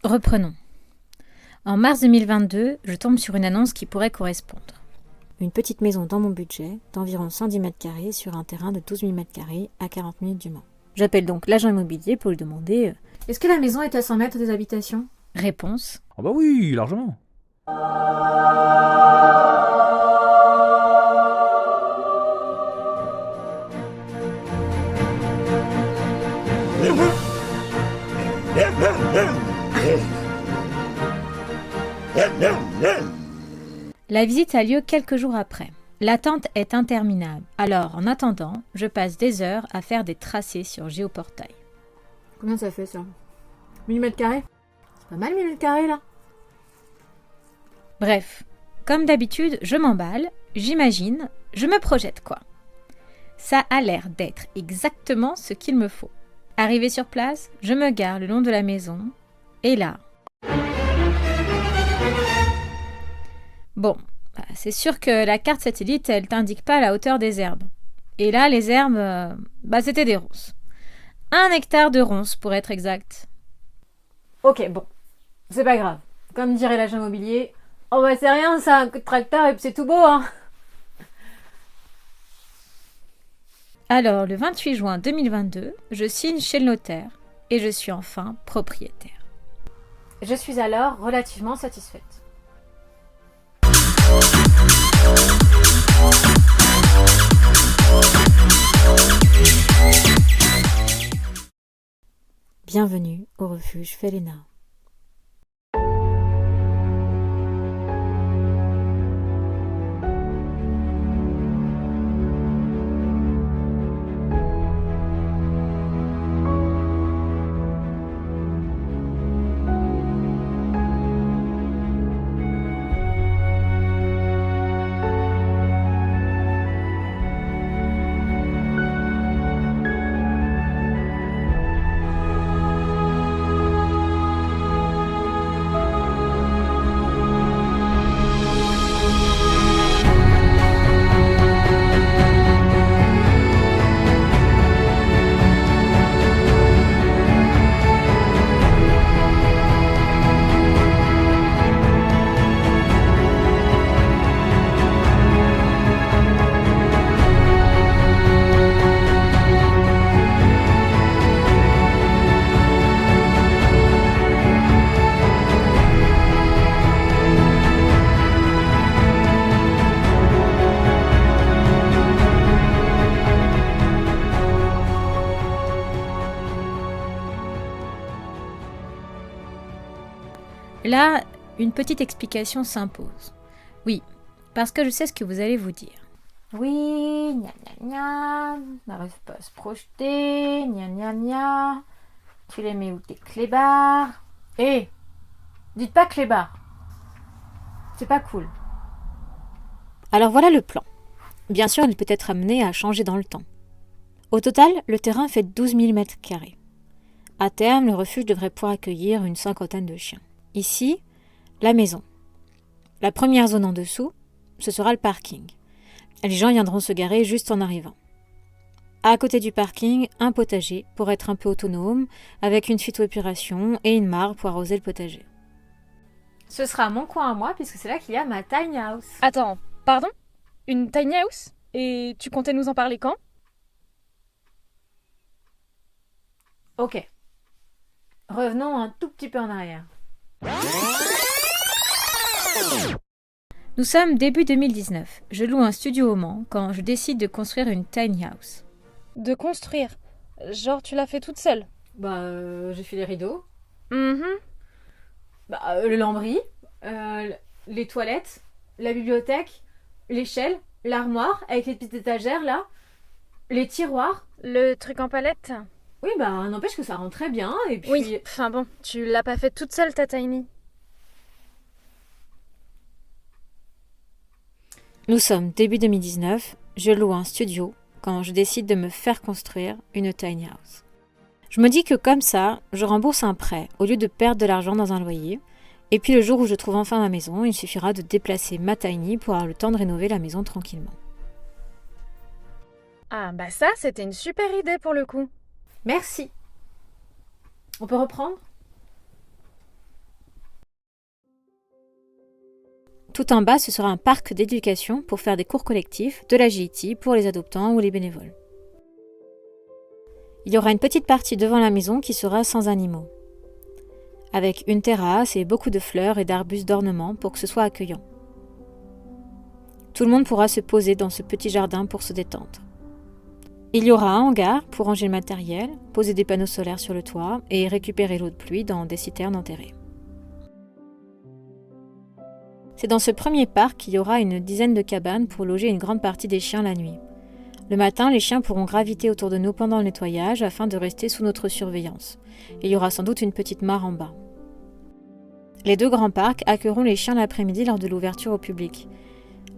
Reprenons. En mars 2022, je tombe sur une annonce qui pourrait correspondre. Une petite maison dans mon budget, d'environ 110 mètres carrés sur un terrain de 12 000 mètres carrés à 40 minutes du Mans. J'appelle donc l'agent immobilier pour lui demander Est-ce que la maison est à 100 mètres des habitations ? Réponse. Ah bah oui, largement. La visite a lieu quelques jours après. L'attente est interminable. Alors, en attendant, je passe des heures à faire des tracés sur Géoportail. Combien ça fait ça ? 1000 mètres carrés ? C'est pas mal 1000 mètres carrés là ? Bref, comme d'habitude, je m'emballe, j'imagine, je me projette quoi. Ça a l'air d'être exactement ce qu'il me faut. Arrivé sur place, je me gare le long de la maison, et là... Bon, c'est sûr que la carte satellite, elle t'indique pas la hauteur des herbes. Et là, les herbes, c'était des ronces. 1 hectare de ronces, pour être exact. Ok, bon, c'est pas grave. Comme dirait l'agent immobilier, oh bah c'est rien, ça, un coup de tracteur et puis c'est tout beau, hein. Alors, le 28 juin 2022, je signe chez le notaire et je suis enfin propriétaire. Je suis alors relativement satisfaite. Bienvenue au refuge Felena. Là, une petite explication s'impose. Oui, parce que je sais ce que vous allez vous dire. Oui, gna gna gna, n'arrive pas à se projeter, gna gna gna. Tu les mets où tes clébards ? Hé, dites pas clébards. C'est pas cool. Alors voilà le plan. Bien sûr, il peut être amené à changer dans le temps. Au total, le terrain fait 12 000 mètres carrés. À terme, le refuge devrait pouvoir accueillir une 50aine de chiens. Ici, la maison. La première zone en dessous, ce sera le parking. Les gens viendront se garer juste en arrivant. À côté du parking, un potager pour être un peu autonome, avec une phytoépuration et une mare pour arroser le potager. Ce sera mon coin à moi puisque c'est là qu'il y a ma tiny house. Attends, pardon ? Une tiny house ? Et tu comptais nous en parler quand ? Ok. Revenons un tout petit peu en arrière. Nous sommes début 2019. Je loue un studio au Mans quand je décide de construire une tiny house. De construire ? Genre tu l'as fait toute seule ? J'ai fait les rideaux, Mhm. le lambris, les toilettes, la bibliothèque, l'échelle, l'armoire avec les petites étagères là, les tiroirs. Le truc en palette ? Oui, n'empêche que ça rend très bien et puis... Oui, enfin bon, tu l'as pas fait toute seule ta tiny. Nous sommes début 2019, je loue un studio quand je décide de me faire construire une tiny house. Je me dis que comme ça, je rembourse un prêt au lieu de perdre de l'argent dans un loyer. Et puis le jour où je trouve enfin ma maison, il suffira de déplacer ma tiny pour avoir le temps de rénover la maison tranquillement. Ah bah ça, c'était une super idée pour le coup. Merci. On peut reprendre ? Tout en bas, ce sera un parc d'éducation pour faire des cours collectifs, de l'agility pour les adoptants ou les bénévoles. Il y aura une petite partie devant la maison qui sera sans animaux, avec une terrasse et beaucoup de fleurs et d'arbustes d'ornement pour que ce soit accueillant. Tout le monde pourra se poser dans ce petit jardin pour se détendre. Il y aura un hangar pour ranger le matériel, poser des panneaux solaires sur le toit et récupérer l'eau de pluie dans des citernes enterrées. C'est dans ce premier parc qu'il y aura une dizaine de cabanes pour loger une grande partie des chiens la nuit. Le matin, les chiens pourront graviter autour de nous pendant le nettoyage afin de rester sous notre surveillance. Il y aura sans doute une petite mare en bas. Les 2 grands parcs accueilleront les chiens l'après-midi lors de l'ouverture au public.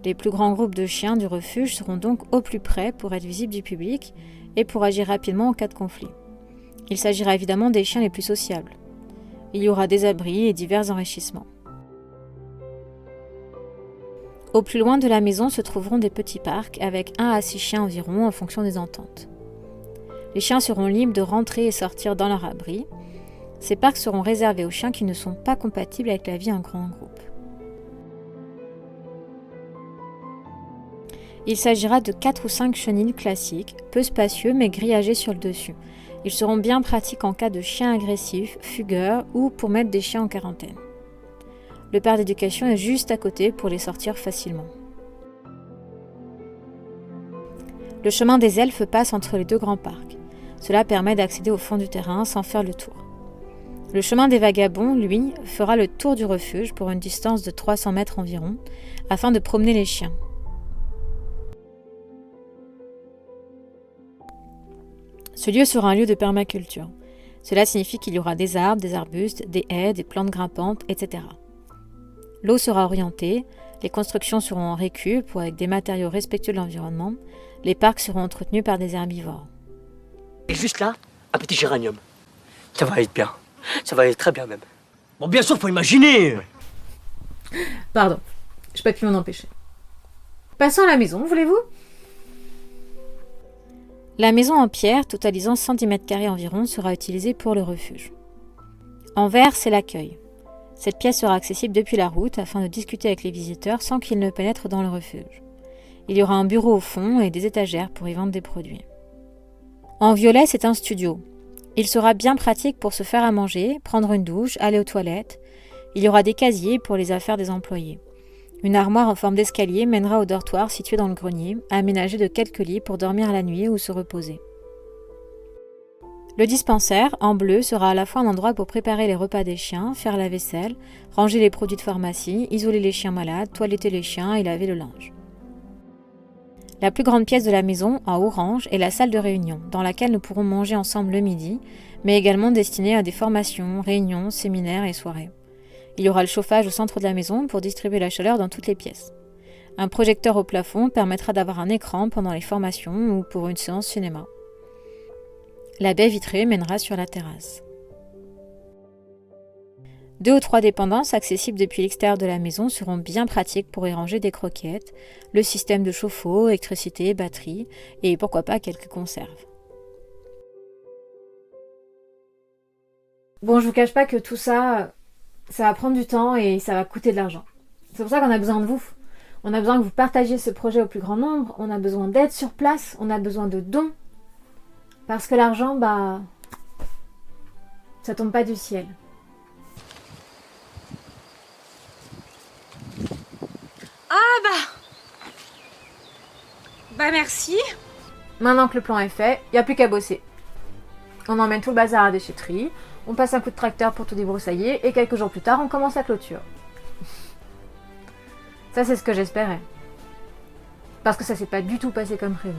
Les plus grands groupes de chiens du refuge seront donc au plus près pour être visibles du public et pour agir rapidement en cas de conflit. Il s'agira évidemment des chiens les plus sociables. Il y aura des abris et divers enrichissements. Au plus loin de la maison se trouveront des petits parcs avec 1 à 6 chiens environ en fonction des ententes. Les chiens seront libres de rentrer et sortir dans leur abri. Ces parcs seront réservés aux chiens qui ne sont pas compatibles avec la vie en grand groupe. Il s'agira de 4 ou 5 chenils classiques, peu spacieux mais grillagés sur le dessus. Ils seront bien pratiques en cas de chiens agressifs, fugueurs ou pour mettre des chiens en quarantaine. Le parc d'éducation est juste à côté pour les sortir facilement. Le chemin des elfes passe entre les 2 grands parcs. Cela permet d'accéder au fond du terrain sans faire le tour. Le chemin des vagabonds, lui, fera le tour du refuge pour une distance de 300 mètres environ, afin de promener les chiens. Ce lieu sera un lieu de permaculture. Cela signifie qu'il y aura des arbres, des arbustes, des haies, des plantes grimpantes, etc. L'eau sera orientée, les constructions seront en récup ou avec des matériaux respectueux de l'environnement, les parcs seront entretenus par des herbivores. Et juste là, un petit géranium. Ça va être bien. Ça va aller très bien même. Bon, bien sûr, faut imaginer. Pardon, je peux plus m'en empêcher. Passons à la maison, voulez-vous? La maison en pierre, totalisant 110 mètres carrés environ, sera utilisée pour le refuge. En vert, c'est l'accueil. Cette pièce sera accessible depuis la route afin de discuter avec les visiteurs sans qu'ils ne pénètrent dans le refuge. Il y aura un bureau au fond et des étagères pour y vendre des produits. En violet, c'est un studio. Il sera bien pratique pour se faire à manger, prendre une douche, aller aux toilettes. Il y aura des casiers pour les affaires des employés. Une armoire en forme d'escalier mènera au dortoir situé dans le grenier, aménagé de quelques lits pour dormir la nuit ou se reposer. Le dispensaire, en bleu, sera à la fois un endroit pour préparer les repas des chiens, faire la vaisselle, ranger les produits de pharmacie, isoler les chiens malades, toiletter les chiens et laver le linge. La plus grande pièce de la maison, en orange, est la salle de réunion, dans laquelle nous pourrons manger ensemble le midi, mais également destinée à des formations, réunions, séminaires et soirées. Il y aura le chauffage au centre de la maison pour distribuer la chaleur dans toutes les pièces. Un projecteur au plafond permettra d'avoir un écran pendant les formations ou pour une séance cinéma. La baie vitrée mènera sur la terrasse. 2 ou 3 dépendances accessibles depuis l'extérieur de la maison seront bien pratiques pour y ranger des croquettes, le système de chauffe-eau, électricité, batterie et pourquoi pas quelques conserves. Bon, je vous cache pas que tout ça, ça va prendre du temps et ça va coûter de l'argent. C'est pour ça qu'on a besoin de vous. On a besoin que vous partagiez ce projet au plus grand nombre, on a besoin d'aide sur place, on a besoin de dons. Parce que l'argent, ça tombe pas du ciel. Bah merci. Maintenant que le plan est fait, il n'y a plus qu'à bosser. On emmène tout le bazar à la déchetterie, on passe un coup de tracteur pour tout débroussailler, et quelques jours plus tard, on commence la clôture. Ça, c'est ce que j'espérais. Parce que ça s'est pas du tout passé comme prévu.